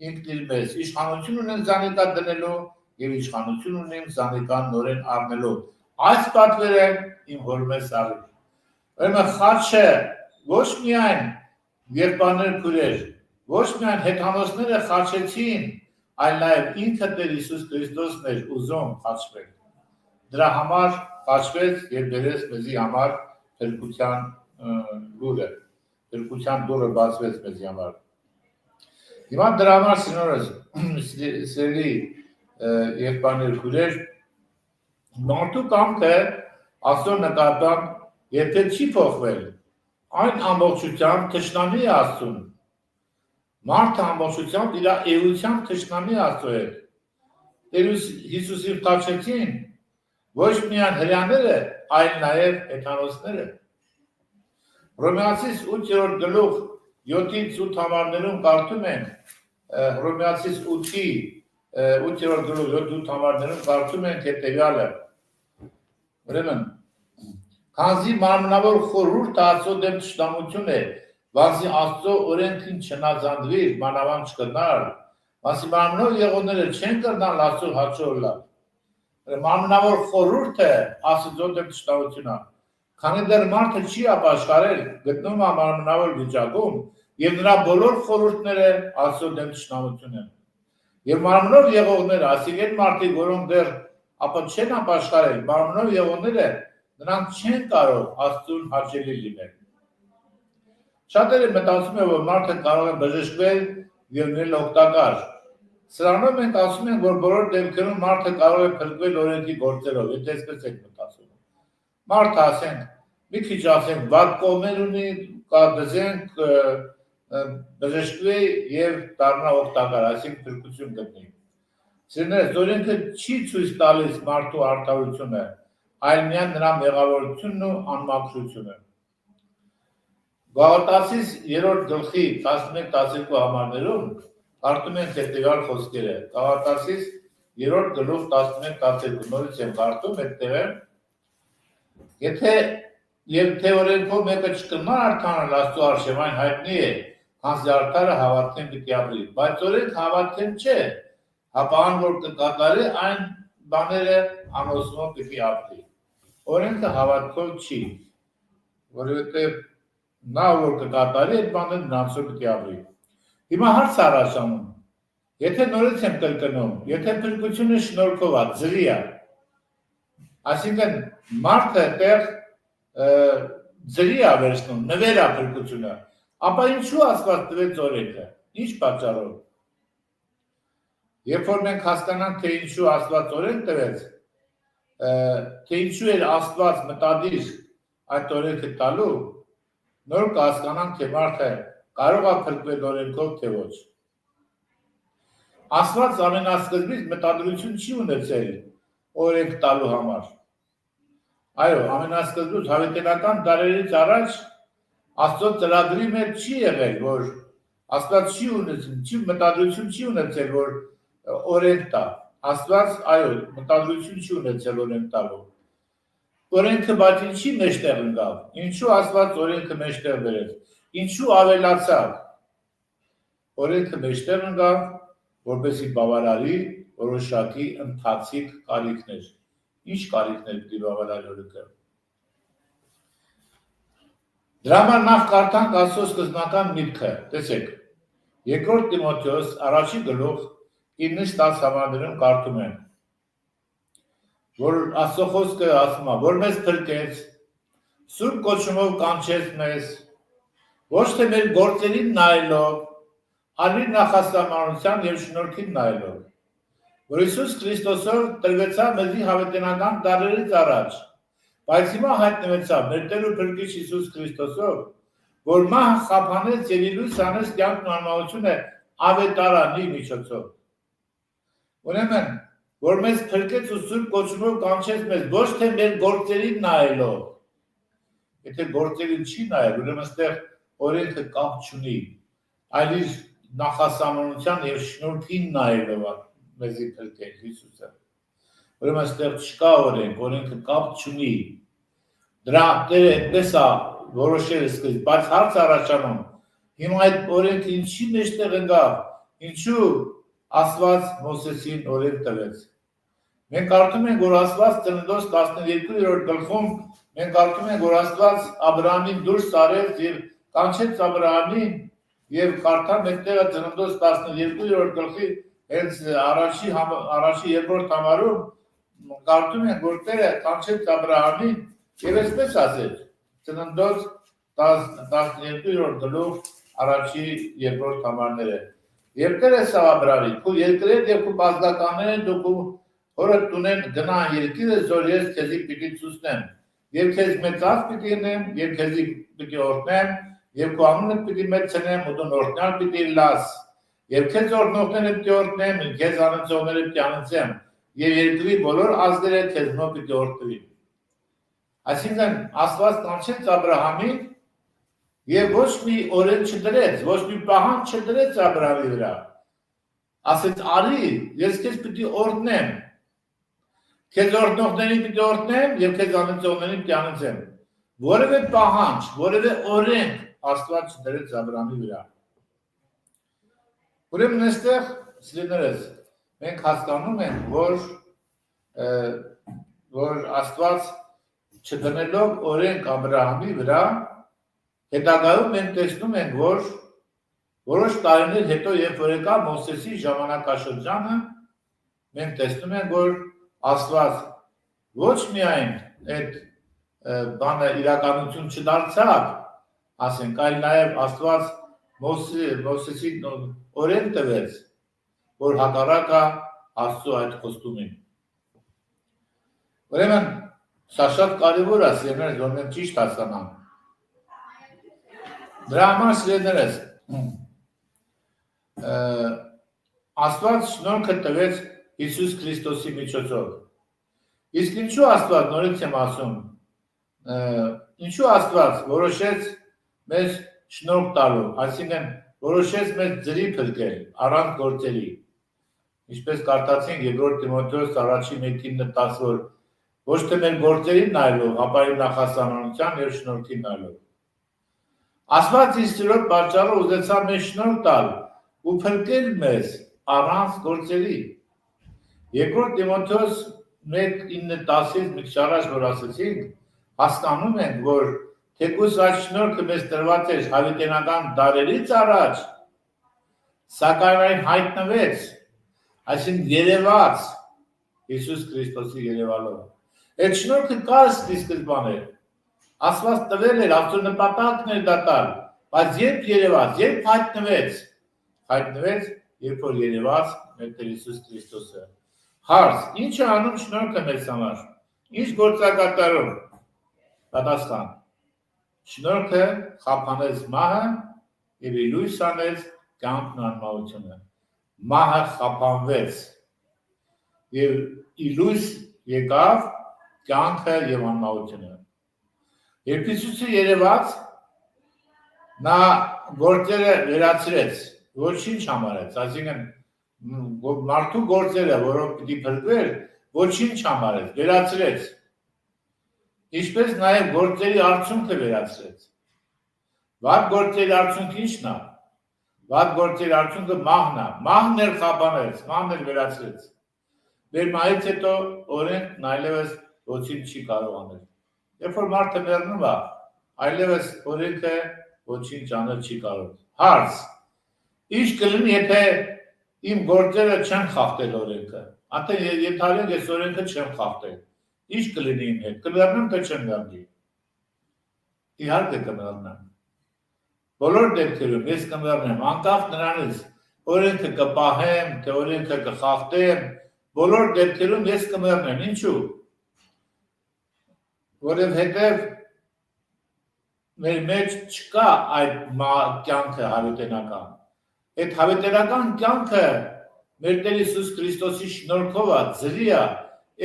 ինքն իր մեզ, իշխանություն ունեմ զանիկա դնելու եւ իշխանություն ունեմ զանիկան նորեն առնելու։ Այս պատվերը իմ հոր մեզ արի։ Ուրեմն խաչը ոչ միայն եղբայրներ քույրեր, ոչ միայն հեթանոսները խաչեցին, այլ նաև ինքը Տեր Հիսուս Քրիստոսն էր ուզում խաչվել։ Դրա համար խաչվեց եւ բերեց մեզի համար փրկության լուրը, փրկության դուռը բացվեց մեզի համար։ Հիմա դրա համար սիրելի եղբայրներ քույրեր, մարդու կամքը Աստծո նկատմամբ եթե չի փոխվել, այն ամբողջությամբ թշնամի է Աստծուն։ Մարդը ամբողջությամբ իր էությամբ թշնամի Աստծո հետ։ Տեր Հիսուսին խաչեցին ոչ միայն հրյաները, այլ նաև հեթանոսները։ Հռոմեացիս 8-րդ գլուխ 7-ից 8 համարներում կարդում են, Հռոմեացիս 8-րդ գլուխ 7-8 համարներում կարդում են հետևյալը։ Ուրեմն քանզի մարմնավոր խորհուրդը Աստծո դեմ թշնամություն է, վասի Աստծո օրենքին չնազանդվիր, մանավանդ չկրնալ, վասի մարմնով եղողները չեն կրնալ Աստծո հաճոլը։ Մարմնավոր խորհուրդը Աստծո դեմ թշնամությունն է։ Քանի դեռ մարդը չի ապաշխարել, գտնում է մարմնավոր վիճակում, եւ նրա բոլոր խորհուրդները Աստծո դեմ թշնամություն են։ Եվ մարմնով եղողները, այսինքն մարդիկ, որոնք դեռ ապա չեն ապաշխարել, մարմնով եղողները նրանք չեն կարող Աստծուն հաճելի լինել։ Շատերը մտածում են, որ մարդը կարող է բժշկվել ելնել օգտակար։ Սրանով մենք ասում ենք, որ բոլոր դեպքերում մարդը կարող է փրկվել օրենքի գործերով, եթե այսպես եք մտածում։ Մարդը ասենք, մի քիչ ասենք, վատ կողմեր ունի, դզենք բժշկվի եւ դառնա օգտակար, այսինքն փրկություն գտնի։ Սիրելիներ, օրենքը չի ցույց տալիս մարդու արդարությունը, այլ միայն նրա մեղավորությունն ու անմաքրությունը։ Գաղատացիս 3-րդ գլխի 11-12 համարներում կարդում ենք հետևյալ խոսքերը։ Գաղատացիս 3-րդ գլուխ 11-12 նորից եմ կարդում այդտեղը։ Եթե եւ թե օրենքով մեկը չկնա արդարանալ Աստծո արժեվ, այն հայտնի է, քանզի արդարը հավատքեն պիտի ապրի, բայց օրենք հավատքեն չէ, հապա ան որ կկատարի այն բաները անոսնով պիտի ապրի։ Օրենքը հավատքով չի, որովհետեւ նա որ կկատարի այդ բաները նրանցով պիտի ապրի։ Հիմա հարց առաջանում, եթե նորից եմ կրկնում, եթե փրկությունը շնորհքով է, ձրի է, այսինքն մարդը այդտեղ ձրի է վերցնում, նվեր է փրկությունը, ապա ինչու Աստված տվեց օրենքը, ինչ պատճառով։ Երբ որ մենք հասկանանք, թե ինչու Աստված օրենք տվեց, թե ինչու էր Աստված մտադիր այդ օրենքը տալու, նոր կհասկանանք, թե մարդը կարող է փրկվել օրենքով, թե ոչ։ Աստված ամենասկզբից մտադրություն չի ունեցել օրենք տալու համար։ Այո, ամենասկզբից հավիտենական դարերից առաջ Աստծո ծրագրի մեջ չի եղել, որ Աստված չի ունեցել, մտադրություն չի ունեցել, որ օրենք տա։ Աստված, այո, մտադրություն չի ունեցել օրենք տալու։ Օրենքը բայց ինչի մեջտեղ ընկավ, ինչու Աստված օրենքը մեջտեղ բերեց, ինչու ավելացավ։ Օրենքը մեջտեղ ընկավ, որպեսզի բավարարի որոշակի ընթացիկ կարիքներ։ Ինչ կարիքներ պիտի բավարարի օրենքը։ Դրա համար նախ կարդանք Աստծո սկզբնական միտքը, տեսեք, 2 Տիմոթեոս 1 գլուխ 9-10 համարներում կարդում ենք, որ Աստծո խոսքը ասում է, որ մեզ փրկեց, սուրբ կոչումով կանչեց մեզ, ոչ թե մեր գործերին նայելով, այլ իր նախասահմանության եւ շնորհքին նայելով, որ Հիսուս Քրիստոսով տրվեցավ մեզի հավիտենական դարերից առաջ, բայց հիմա հայտնվեցավ մեր Տեր ու Փրկիչ Հիսուս Քրիստոսով, որ մահ խափանեց եւ իր լույս անեց կյանքն ու անմահությունը ավետարանի միջոցով։ Ուրեմն որ մեզ փրկեց ու սուրբ կոչումով կանչեց մեզ, ոչ թե մեր գործերին նայելով։ Եթե գործերին չի նայել, ուրեմն այստեղ օրենքը կապ չունի, այլ իր նախասահմանության եւ շնորհքին նայելով մեզի փրկեց Հիսուսը։ Ուրեմն այստեղ չկա օրենքը կապ չունի։ Դրա Տերը այդպես է որոշել սկզբից, բայց հարց առաջանում, հիմա այդ օրենքը ինչի մեջտեղ ընկավ, ինչու Աստված Մովսեսին օրենք տվեց։ Մենք կարդում ենք, որ Աստված Ծննդոց 12-րդ գլխում մենք կարդում ենք, որ Աստված Աբրահամին դուրս արեց եւ կանչեց Աբրահամին եւ կարդամ այդտեղը Ծննդոց 12-րդ գլխի հենց առաջի երկրորդ համարում կարդում ենք, որ Տերը կանչեց Աբրահամին եւ այսպես ասեց Ծննդոց 12-րդ գլուխ առաջի երկրորդ համարները։ Երբ Տերը ասավ Աբրահամին, քո երկրեդ եւ քո բազգականները դու Որը տունեն գնան երկիրը, որ ես քեզի պիտի ցուցնեմ, եւ քեզ մեծած պիտի նեմ, եւ քեզի պիտի օրհնեմ, եւ քո անունը պիտի մեծնեմ, ու դու օրհնալ պիտի լաս, եւ քեզ օրհնողները պիտի օրհնեմ, քեզ անծողները պիտի անծեմ, եւ երկրի բոլոր ազգերը քեզնով պիտի օրհնվին։ Այսինքն Աստված կանչեց Աբրահամին եւ ոչ մի օրենք չդրեց, ոչ մի պահանջ չդրեց Աբրահամի վրա։ Ասեց արի, ես քեզ պիտի օրհնեմ։ Քեզ օրհնողներին պիտի օրհնեմ եւ քեզ անծողներին պիտի անծեմ։ Որևէ պահանջ, որևէ օրենք Աստված չդրեց Աբրահամի վրա։ Ուրեմն այստեղ, սիրելիներս, մենք հասկանում ենք, որ Աստված չդնելով օրենք Աբրահամի վրա, հետագայում մենք տեսնում ենք, որ որոշ տարիներ հետո, երբ որ եկավ Մովսեսի ժամանակաշրջանը, մենք տեսնում ենք, որ Աստված ոչ միայն այդ բանը իրականություն չդարձավ, ասենք, այլ նաև Աստված Մոսեսի օրենք տվեց, որ հակառակը Աստծո այդ խոստումին։ Ուրեմն սա շատ կարևոր է, սիրելիներ, որ մենք ճիշտ հասկանանք։ Դրա համար սիրելիներս Աստված շնորհքը տվեց Հիսուս Քրիստոսի միջոցով։ Իսկ ինչու Աստված, նորից եմ ասում, ինչու Աստված որոշեց մեզ շնորհ տալու, այսինքն որոշեց մեզ ձրի փրկել առանց գործերի։ Ինչպես կարդացինք Երկրորդ Տիմոթեոս 1:9-10, որ ոչ թե մեր գործերին նայելով, ապա իր նախասանության եւ շնորհքին նայելով։ Աստված իր սիրով պատճառով ուզեցավ մեզ շնորհ տալ ու փրկել մեզ առանց գործերի։ Երկրորդ Տիմոթեոս 1:9-10-ից մի քիչ առաջ որ ասեցինք, հասկանում ենք, որ թեկուզ այդ շնորհքը մեզ տրված էր հավիտենական դարերից առաջ, սակայն այն հայտնվեց, այսինքն երևաց Հիսուս Քրիստոսի երևալով։ Այդ շնորհքը կար սկզբանե։ Աստված տվել էր, Աստծո նպատակն էր դա տալ, բայց երբ երևաց, երբ հայտնվեց, երբ որ երևաց մեր Տեր Հիսուս Քրիստոսը։ Հարց. ինչ է անում շնորհքը մեզ համար։ Ինչ գործակատարում։ Պատասխան. շնորհքը խափանեց մահը եւ լույս անեց կյանքն ու անմահությունը։ Մահը խափանվեց եւ լույս եկավ կյանքը եւ անմահությունը։ Երբ Հիսուսը երևաց, նա գործերը վերացրեց, ոչինչ համարեց, այսինքն մարդու գործերը, որոնք պիտի փրկվեր, ոչինչ համարեց, վերացրեց։ Ինչպես նաև գործերի արդյունքը վերացրեց։ Վատ գործերի արդյունքը ի՞նչն է։ Վատ գործերի արդյունքը մահն է։ Մահն էլ խափանեց, մահն էլ վերացրեց։ Մեր մահից հետո օրենքն այլևս ոչինչ չի կարող անել։ Երբ որ մարդը մեռնում է, այլևս օրենքը ոչինչ անել չի կարող։ Հարց. ինչ կլինի, եթե իմ գործերը չեն խախտել օրենքը։ Ատե ենթադրենք ես օրենքը չեմ խախտել։ Ինչ կլինի իմ հետ։ Կմեռնեմ թե չեմ մեռնի։ Իհարկե կմեռնեմ։ Բոլոր դեպքերում ես կմեռնեմ, անկախ նրանից օրենքը կպահեմ, թե օրենքը կխախտեմ, բոլոր դեպքերում ես կմեռնեմ։ Ինչու՞։ Որովհետև մեր մեջ չկա այդ կյանքը հավիտենական։ Այդ հավիտենական կյանքը մեր Տեր Հիսուս Քրիստոսի շնորհքով է, ձրի է,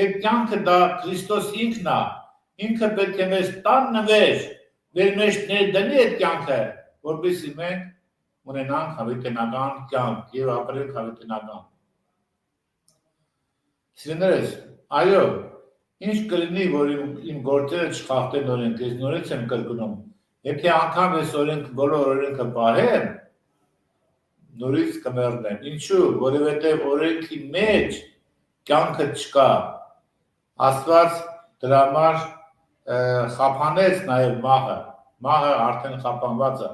այդ կյանքը դա Քրիստոս ինքն է, ինքը պետք է մեզ տան նվեր, մեր մեջ ներդնի այդ կյանքը, որպեսզի մենք ունենանք հավիտենական կյանք եւ ապրենք հավիտենական։ Սիրելիներս, այո, ինչ կլինի, որ իմ գործերը չխախտեն օրենքը, ես նորից եմ կրկնում, եթե անգամ ես բոլոր օրենքը պահեմ, նորից կմեռնեմ։ Ինչու՞, որովհետև օրենքի մեջ կյանքը չկա։ Աստված դրա համար խափանեց նաև մահը։ Մահը արդեն խափանված է։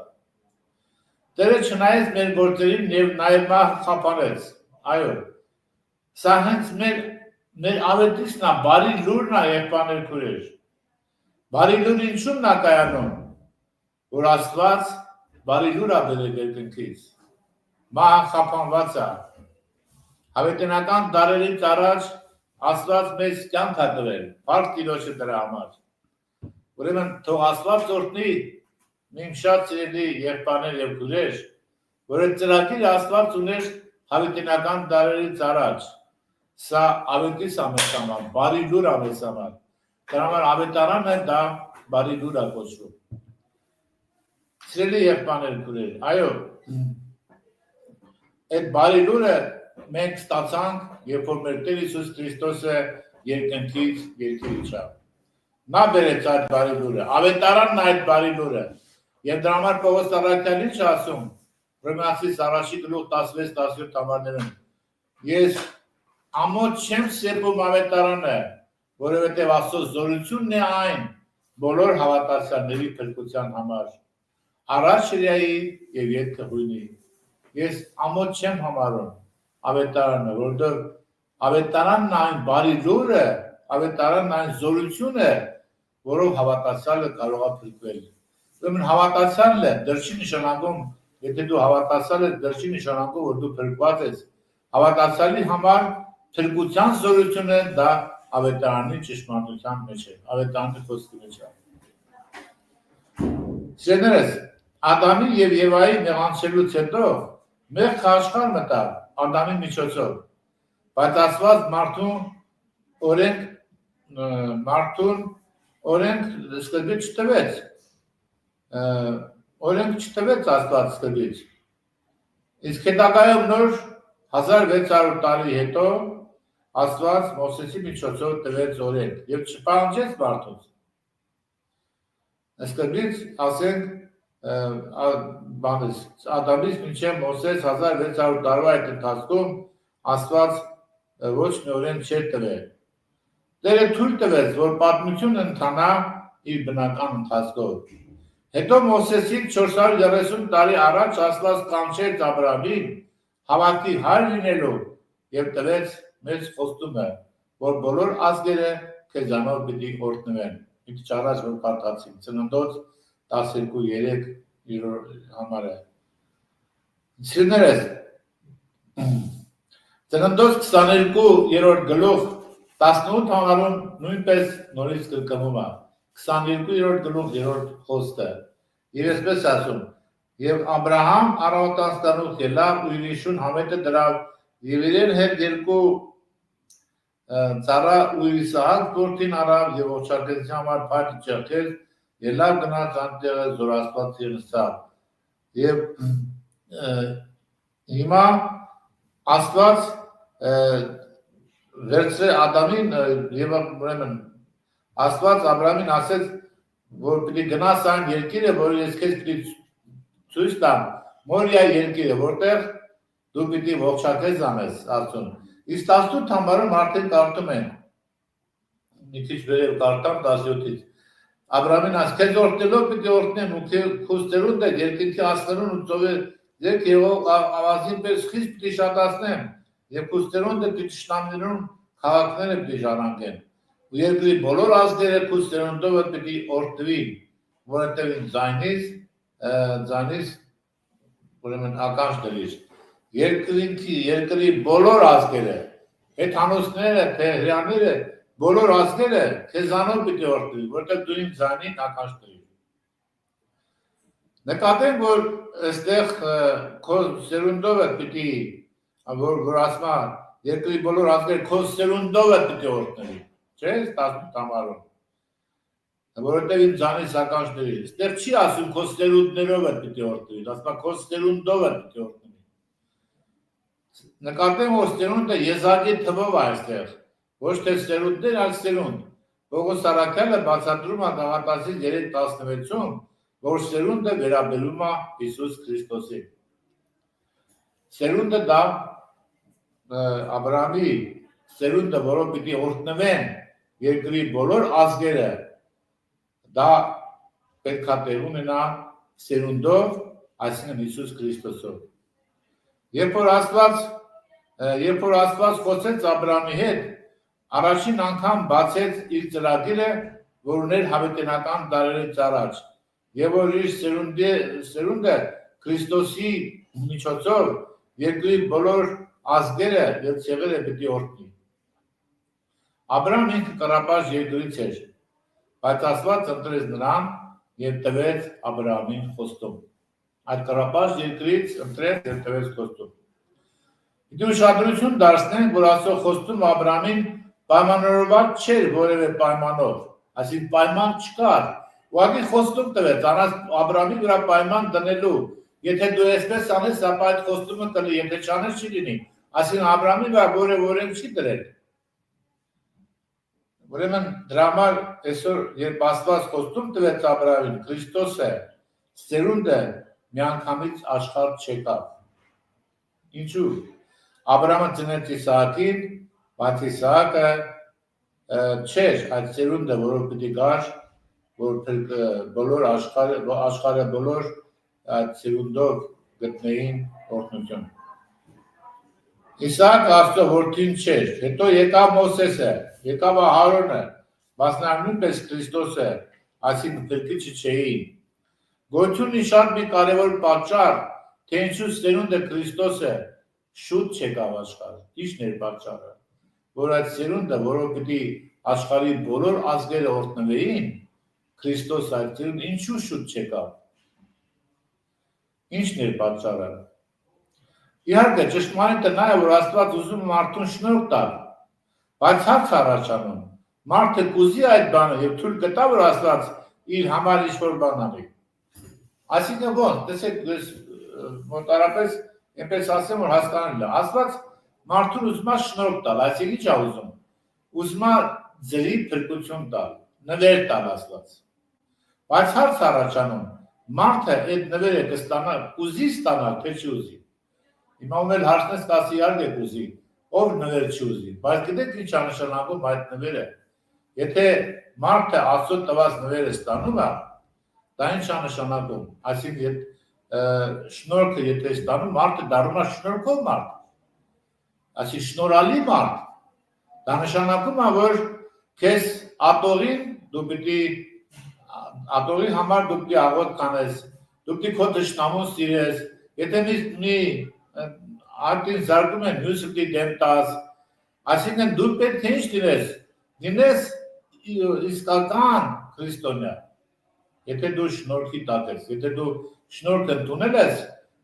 Տերը չնայեց մեր գործերին եւ նաև մահը խափանեց։ Այո։ Սա հենց մեր ավետիցն է, բարի լուրն է, եղբայրներ քույրեր։ Բարի լուրը ինչու՞մն է կայանում, որ Աստված բարի լուր է բերել երկնքից։ Մահը խափանված է։ Հավիտենական դարերից առաջ Աստված մեզ կյանք է տվել, փառք Տիրոջը դրա համար։ Ուրեմն թող Աստված օրհնի իմ շատ սիրելի եղբայրներ եւ քույրեր, որ այդ ծրագիրը Աստված ուներ հավիտենական դարերից առաջ։ Սա ավետիս է մեզ համար, բարի լուր է մեզ համար։ Դրա համար ավետարանը դա բարի լուր է կոչվում։ Սիրելի եղբայրներ քույրեր, այո, այդ բարի լուրը մենք ստացանք, երբ որ մեր Տեր Հիսուս Քրիստոսը երկնքից երկիր իջավ։ Նա բերեց այդ բարի լուրը, ավետարանն է այդ բարի լուրը։ Եվ դրա համար Պողոս առաքյալն ինչ ասում, Հռոմեացիս 1:16-17 համարներում։ Ես ամոթ չեմ սեպում ավետարանը, որովհետև Աստծո զորությունն է այն բոլոր հավատացյալների փրկության համար։ Առաջ հրեայի եւ ետքը հույնի։ Ես ամոթ չեմ համարում ավետարանը, որովհետև ավետարանն այն բարի լուրը, ավետարանն այն զորությունը, որով հավատացյալը կարող է փրկվել։ Ուրեմն հավատացյալը դեռ չի նշանակում, եթե դու հավատացյալ ես, դրսի նշանակում, որ դու փրկված ես, հավատացյալի համար փրկության զորությունը դա ավետարանի ճշմարտության մեջ է, ավետարանի խոսքի մեջ է։ Սիրելիներս, Ադամի եւ Եվայի նեղանցելուց հետո մեղք աշխարհ մտավ Ադամի միջոցով, բայց Աստված օրենք սկզբից չտվեց, օրենք չտվեց Աստված սկզբից, իսկ հետագայում նոր 1600 տարի հետո Աստված Մովսեսի միջոցով տվեց օրենք եւ չպահանջեց մարդուց։ Սկզբից ասենք Ադամից մինչև Մովսես 1600 տարվա այդ ընթացքում Աստված ոչ մի օրենք չէր տվել։ Տերը թույլ տվեց, որ պատմությունը ընթանա իր բնական ընթացքով։ Հետո Մովսեսից 430 տարի առաջ Աստված կանչեց Աբրահամին հավատի հայր լինելու եւ տվեց մեծ խոստումը, որ բոլոր ազգերը քեզանով պիտի օրհնվեն։ Մի քիչ առաջ որ կարդացինք Ծննդոց 12:3 իր համարը։ Սիրելիներս, Ծննդոց 22-րդ գլուխ 18 համարում նույնպես նորից կրկնվում է 22-րդ գլուխ 3-րդ խոսքը։ Եվ այսպես ասում. եւ Աբրահամ առավոտանստանուց ելավ ու իր իշուն համետը դրավ եւ իրեն հետ երկու ծառա ու Իսահակ որդին առավ եւ ողջակեցության համար փայտ ճեղքեց, ելավ գնաց անտեղը զորացված նստավ։ Եվ հիմա Աստված վերցրեց Ադամին եւ ուրեմն Աստված Աբրահամին ասեց, որ պիտի գնաս այն երկիրը, որ ես քեզ պիտի ցույց տամ, Մորիա երկիրը, որտեղ դու պիտի ողջակեզ անես Աստծուն։ Իսկ 18 համարում արդեն կարդում են, մի քիչ վերև կարդամ 17-ից, Աբրահամին ասեց, քեզ օրհնելով պիտի օրհնեմ ու քեզ ծերունդը երկինքի աստղերուն ու ծովեր եւ ավազին պես խիստ պիտի շատացնեմ եւ քեզ ծերունդը տիչնամներուն քաղաքները պիտի ժառանգեն։ Ու երկրի բոլոր ազգերը քեզ ծերունդով պիտի օրհնվին, որովհետեւ ձայնից ուրեմն ականջ դրիր։ Երկրի բոլոր ազգերը, հեթանոսները, հրեաները, բոլոր ազգերը քեզանով պիտի օրհնվի, որտեղ դու իմ ձայնին ականջ դրիր։ Նկատենք, որ այստեղ քո սերունդով պիտի, որ ասма երկրի բոլոր ազգերը քո սերունդով պիտի օրհնվի, չէ՞, 18 համարում։ Որովհետև իմ ձայնից ականջ դրիր։ Այստեղ չի ասում քո սերունդներով պիտի օրհնվի, ասма քո սերունդով պիտի օրհնվի։ Նկատեմ, որ սերունդը եզակի թվով է այստեղ, ոչ թե սերունդներ, այլ սերունդ։ Պողոս առաքյալը բացատրում է Գաղատացիս 3:16-ում, որ սերունդը վերաբերում է Հիսուս Քրիստոսին։ Սերունդը դա Աբրահամի սերունդը, որով պիտի օրհնվեն երկրի բոլոր ազգերը, դա պետք է տեղ ունենա սերունդով, այսինքն Հիսուս Քրիստոսով։ Երբ որ Աստված խոսեց Աբրահամի հետ, առաջին անգամ բացեց իր ծրագիրը, որ ուներ հավիտենական դարերից առաջ, եւ որ իր սերունդը Քրիստոսի միջոցով երկրի բոլոր ազգերը եւ ցեղերը պիտի օրհնի։ Աբրահամը ինքը կռապաշտ երկրից էր, բայց Աստված ընտրեց նրան եւ տվեց Աբրահամին խոստում։ Այդ կռապաշտ երկրից ընտրեց եւ տվեց խոստում։ Դու ուշադրություն դարձնենք, որ Աստծո խոստումը Աբրահամին պայմանավորված չէր որևէ պայմանով, այսինքն պայման չկար։ Ուղղակի խոստում տվեց Աբրահամի վրա պայման դնելու, եթե դու այսպես անես, ապա այդ խոստումը կլինի, եթե չանես չի լինի, այսինքն Աբրահամի վրա որևէ օրենք չի դրել։ Ուրեմն դրա համար այսօր երբ Աստված խոստում տվեց Աբրահամին, Քրիստոսը, սերունդը միանգամից աշխարհ չեկավ։ Ինչու՞։ Աբրահամը ծնեց Իսահակին, բայց Իսահակը չէր այդ սերունդը, որով պիտի գար, որ բոլոր աշխարհը բոլոր այդ սերունդով գտնեին օրհնություն։ Իսահակը Աստծո որդին չէր, հետո եկավ Մովսեսը, եկավ Հարոնը, բայց նրանք նույնպես Քրիստոսը, այսինքն փրկիչը չէին։ Գոյություն ունի շատ մի կարևոր պատճառ, թե ինչու սերունդը Քրիստոսը շուտ չեկավ աշխարհ, ի՞նչն էր պատճառը, որ այդ սերունդը, որով պիտի աշխարհի բոլոր ազգերը օրհնվեին, Քրիստոս այդ սերունդը ինչու շուտ չեկավ, ի՞նչն էր պատճառը։ Իհարկե ճշմարիտ է նաև, որ Աստված ուզում մարդուն շնորհ տալ, բայց հարց առաջանում, մարդը կուզի այդ բանը եւ թույլ կտա, որ Աստված իր համար ինչ-որ բան անի։ Այսինքն ո՞նց, տեսեք, մոտարապես այնպես ասեմ, որ հասկանալի է։ Աստված մարդուն ուզում է շնորհ տալ, այսինքն ի՞նչ է ուզում։ Ուզում է ձրի փրկություն տալ, նվեր տալ Աստված։ Բայց հարց առաջանում, մարդը այդ նվերը կստանա, ուզի ստանալ, թե չի ուզի։ Հիմա ում էլ հարցնես կասի իհարկե կուզի, ով նվեր չի ուզի, բայց գիտեք ինչ է նշանակում այդ նվերը։ Եթե մարդը Աստծո տված նվերը ստանում է, դա ինչ է նշանակում, այսինքն շնորհքը եթե ստանում, մարդը դառնում է շնորհքով մարդ, այսինքն շնորհալի մարդ, դա նշանակում է, որ քեզ ատողի համար դու պիտի աղոտ կանես, դու պիտի քո թշնամուն սիրես, եթե մի արտին զարգում են, մյուսը պիտի դեմ տաս, այսինքն դու պետք է ինչ լինես իսկական քրիստոնյա, եթե դու շնորհքի տակ ես, եթե դու շնորհք ընդունել ես,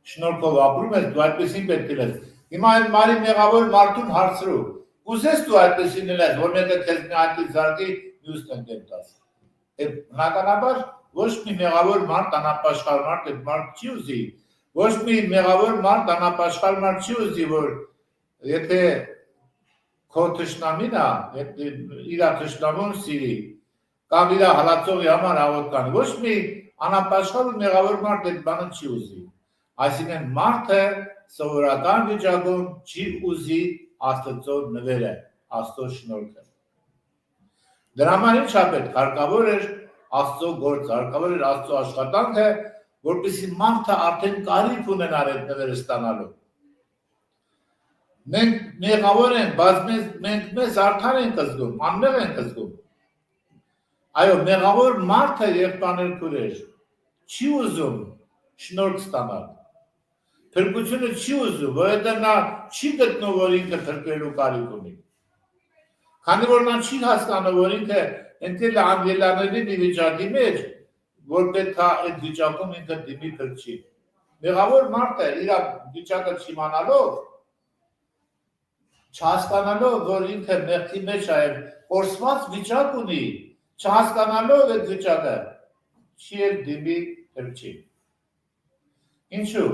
շնորհքով ապրում ես, դու այդպեսին պետք է լինես։ Հիմա այն մարի մեղավոր մարդուն հարցրու, կուզես դու այդպեսին լինես, որ մեկը քեզ մի արտից զարգի, մյուսն դեմ տաս։ Բնականաբար ոչ մի մեղավոր մարդ, անապաշխար մարդ, այդ մարդ չի ուզի, ոչ մի մեղավոր մարդ, անապաշխար մարդ չի ուզի, որ եթե քո թշնամին է, իր թշնամուն սիրի, կամ իր հալածողի համար աղոտ կանի, ոչ մի անապաշխար ու մեղավոր մարդ այդ բանը չի ուզի։ Այսինքն մարդը սովորական վիճակում չի ուզի Աստծո նվերը, Աստծո շնորհքը։ Դրա համար ինչ է պետք, հարկավոր էր Աստծո գործը, հարկավոր էր Աստծո աշխատանքը, որպեսզի մարդը արդեն կարիք ունենար այդ նվերը ստանալու։ Մենք մեղավոր ենք, բայց մենք մեզ արդար ենք զգում, անմեղ ենք զգում։ Այո, մեղավոր մարդը եղբայրներ քուրեր չի ուզում շնորհք ստանալ։ Փրկությունը չի ուզում, որովհետև նա չի գտնում, որ ինքը փրկվելու կարիք ունի։ Քանի որ նա չի հասկանում, որ ինքը ընկել է անգելաների մի վիճակի մեջ, որ պետք է այդ վիճակում ինքը դիմի փրկչի։ Մեղավոր մարդը իր վիճակը չիմանալով, չհասկանալով, որ ինքը մեղքի մեջ է, կորսված վիճակ ունի, չհասկանալով այդ վիճակը, չի էլ դիմի փրկչի։ Ինչու՞։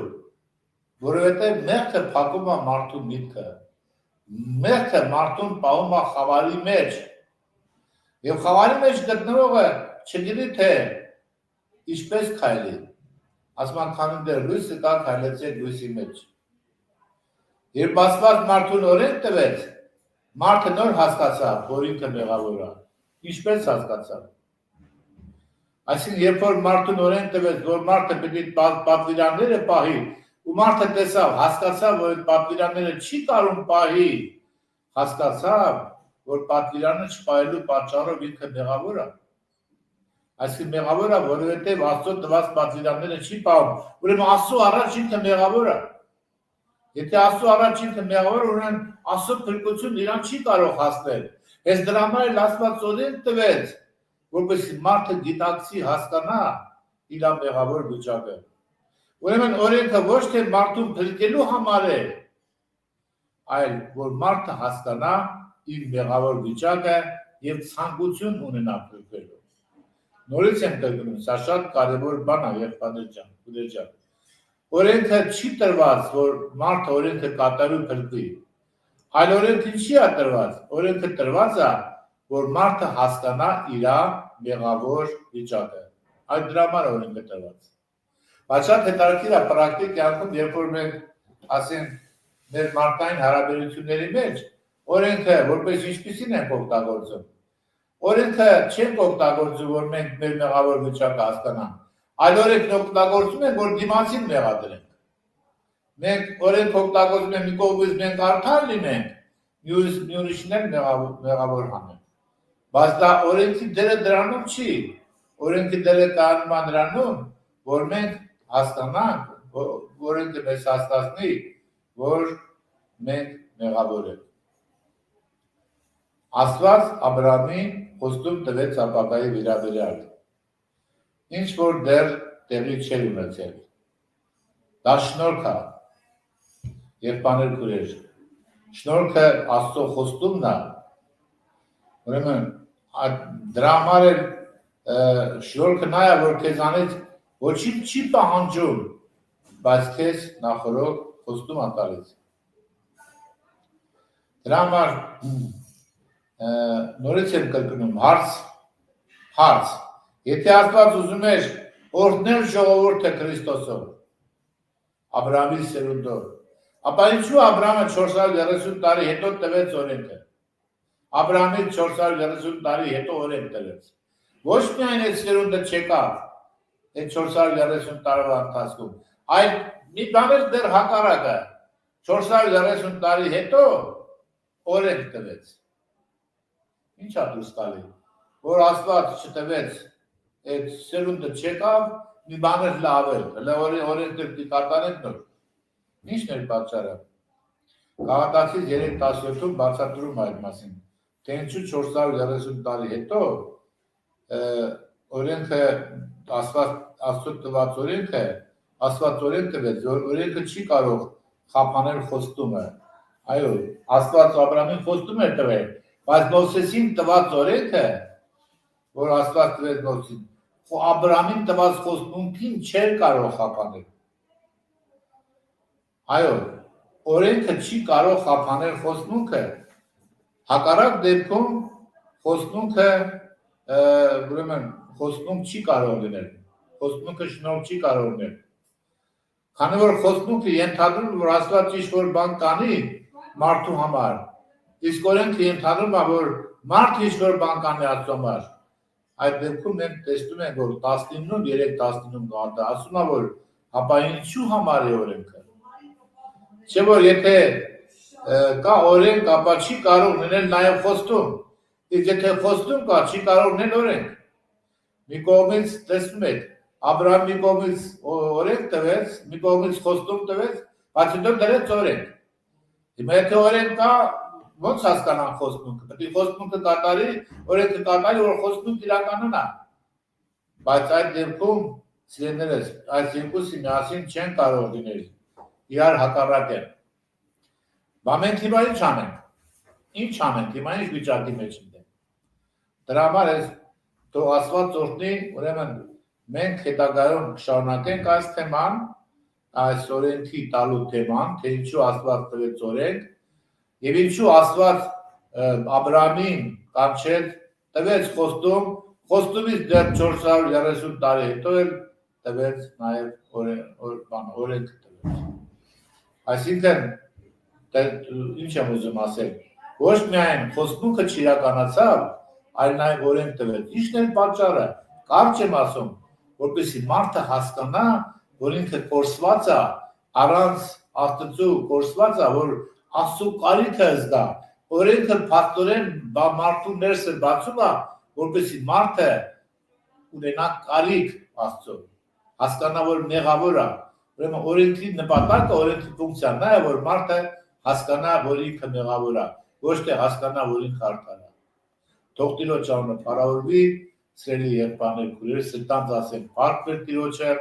Որովհետև մեղքը փակում է մարդու միտքը, մեղքը մարդուն պահում է խավարի մեջ, եւ խավարի մեջ գտնվողը չգիտի թե ինչպես քայլի, ասում են քանի դեռ լույսը կա, քայլեցեք լույսի մեջ։ Երբ Աստված մարդուն օրենք տվեց, մարդը նոր հասկացավ, որ ինքը մեղավոր է, ինչպես հասկացավ։ Այսինքն երբ որ մարդուն օրենք տվեց, որ մարդը պետք է պատվիրանները պահի, ու մարդը տեսավ, հասկացավ, որ այդ պատվիրանները չի կարող պահի, հասկացավ, որ պատվիրանը չպահելու պատճառով ինքը մեղավոր է։ Այսինքն մեղավոր է, որովհետև Աստծո տված պատվիրանները չի պահում, ուրեմն Աստծո առաջ ինքը մեղավոր է։ Եթե Աստծո առաջ ինքը մեղավոր է, ուրեմն Աստծո փրկությունը իրան չի կարող հասնել։ Հենց դրա համար էլ Աստված օրենք տվեց, որպեսզի մարդը գիտակցի, հասկանա իր մեղավոր վիճակը։ Ուրեմն օրենքը ոչ թե մարդուն փրկելու համար է, այլ որ մարդը հասկանա իր մեղավոր վիճակը եւ ցանկություն ունենա փրկվելու։ Նորից եմ կրկնում, սա շատ կարևոր բան է, եղբայրներ ջան, քույրեր ջան։ Օրենքը չի տրված, որ մարդը օրենքը կատարու փրկվի, այլ օրենքը ինչի է տրված։ Օրենքը տրված է, որ մարդը հասկանա իր մեղավոր վիճակը։ Այդ դրա համար օրենքը տրված։ Բայց շատ հետաքրքիր է պրակտիկ կյանքում, երբ որ մենք ասենք մեր մարդկային հարաբերությունների մեջ օրենքը որպես ինչպիսին ենք օգտագործում։ Օրենքը չենք օգտագործում, որ մենք մեր մեղավոր վիճակը հասկանանք, այլ օրենքն օգտագործում ենք, որ դիմացին մեղադրենք։ Մենք օրենք օգտագործում ենք մի կողմից մենք արդար լինենք, մի ուրիշն էլ մեղավոր հանենք։ Բայց դա օրենքի դերը դրանում չի։ Օրենքի դերը կայանում է նրանում, որ մենք հասկանանք, օրենքը մեզ հաստատի, որ մենք մեղավոր ենք։ Աստված Աբրահամին խոստում տվեց ապագայի վերաբերյալ, ինչ որ դեռ տեղի չէր ունեցել։ Դա շնորհք է, եւ բաներ քուրեր։ Շնորհքը Աստծո խոստումն է։ Ուրեմն դրա համար էլ շնորհքը նա է, որ քեզանից ոչինչ չի պահանջում, բայց քեզ նախորդ խոստում է տալիս։ Դրա համար նորից եմ կրկնում, հարց, եթե Աստված ուզում էր օրհնել ժողովուրդը Քրիստոսով, Աբրահամի սերունդով, ապա ինչու Աբրահամը 430 տարի հետո տվեց օրենքը։ Աբրահամից 430 տարի հետո օրենք տվեց։ Ոչ միայն այդ սերունդը չեկավ այդ 430 տարվա ընթացքում, այլ մի բան էլ դեռ հակառակը 430 տարի հետո օրենք տվեց։ Ինչ է դուրս տալի, որ Աստված չտվեց, այդ սերունդը չեկավ, մի բան էլ լավ էր, օրենք կատարենք նոր։ Ինչն էր պատճառը։ Գաղատացիս 3:17-ում բացատրում այդ մասին, թե ինչու 430 տարի հետո օրենքը Աստծո տված օրենքը, Աստված օրենք տվեց, օրենքը չի կարող խափանել խոստումը։ Այո, Աստված Աբրահամին խոստում էր տվել, բայց Մովսեսին տված օրենքը, որ Աստված տվեց Մովսեսին, Աբրահամին տված խոստումին չէր կարող խափանել։ Այո, օրենքը չի կարող խափանել խոստումքը, հակառակ դեպքում խոստումքը ուրեմն խոստում չի կարող լինել, խոստումքը շնորհ չի կարող լինել։ Քանի որ խոստումքը ենթադրում է, որ Աստված ինչ-որ բան կանի մարդու համար, իսկ օրենքը ենթադրում է, որ մարդ ինչ-որ բան կանի Աստծո համար, այդ դեպքում մենք տեսնում ենք, որ 19-ում 3:19 գաղատը ասում է, որ ապա ինչու համար է օրենքը։ Չէ՞ որ եթե կա օրենք, ապա չի կարող լինել նաև խոստում, իսկ եթե խոստում կա, չի կարող լինել օրենք։ Մի կողմից տեսնում եք, Աբրահամ մի կողմից օրենք տվեց, մի կողմից խոստում տվեց, բայց հետո դրեց օրենք։ Հիմա եթե օրենք կա, ո՞նց հասկանանք խոստումքը։ Պետք է խոստումքը կատարի, օրենքը կատարի, որ խոստումն իրականանա։ Բայց այդ դեպքում, սիրելիներս, այս երկուսը միասին չեն կարող լինել, իրար հակառակ են։ Բա մենք հիմա ինչ անենք։ Ինչ անենք, հիմա ինչ վիճակի մեջ ենք։ Դրա համար է թող Աստված օրհնի, ուրեմն մենք հետագայում կշարունակենք այս թեման, այս օրենքի տալու թեման, թե ինչու Աստված տվեց օրենք, եւ ինչու Աստված Աբրահամին կանչեց, տվեց խոստում, խոստումից դեռ 430 տարի հետո էլ տվեց նաեւ օրենք տվեց։ Այսինքն ինչ եմ ուզում ասել, ոչ միայն խոստումքը չիրականացավ, այլ նաև օրենք տվեց։ Ինչն է պատճառը։ Կարճ եմ ասում, որպեսզի մարդը հասկանա, որ ինքը կորսված է, առանց Աստծո կորսված է, որ Աստծո կարիքը զգա։ Օրենքը փաստորեն մարդու ներսը բացում է, որպեսզի մարդը ունենա կարիք Աստծո, հասկանա, որ մեղավոր է։ Ուրեմն օրենքի նպատակը, օրենքի ֆունկցիան նա է, որ մարդը հասկանա, որ ինքը մեղավոր է, ոչ թե հասկանա, որ ինքը արդար է։ Թող Տիրոջ անունը փառավորվի, սիրելի եղբայրներ, քույրեր, սրտանց ասենք, փառք Տիրոջը,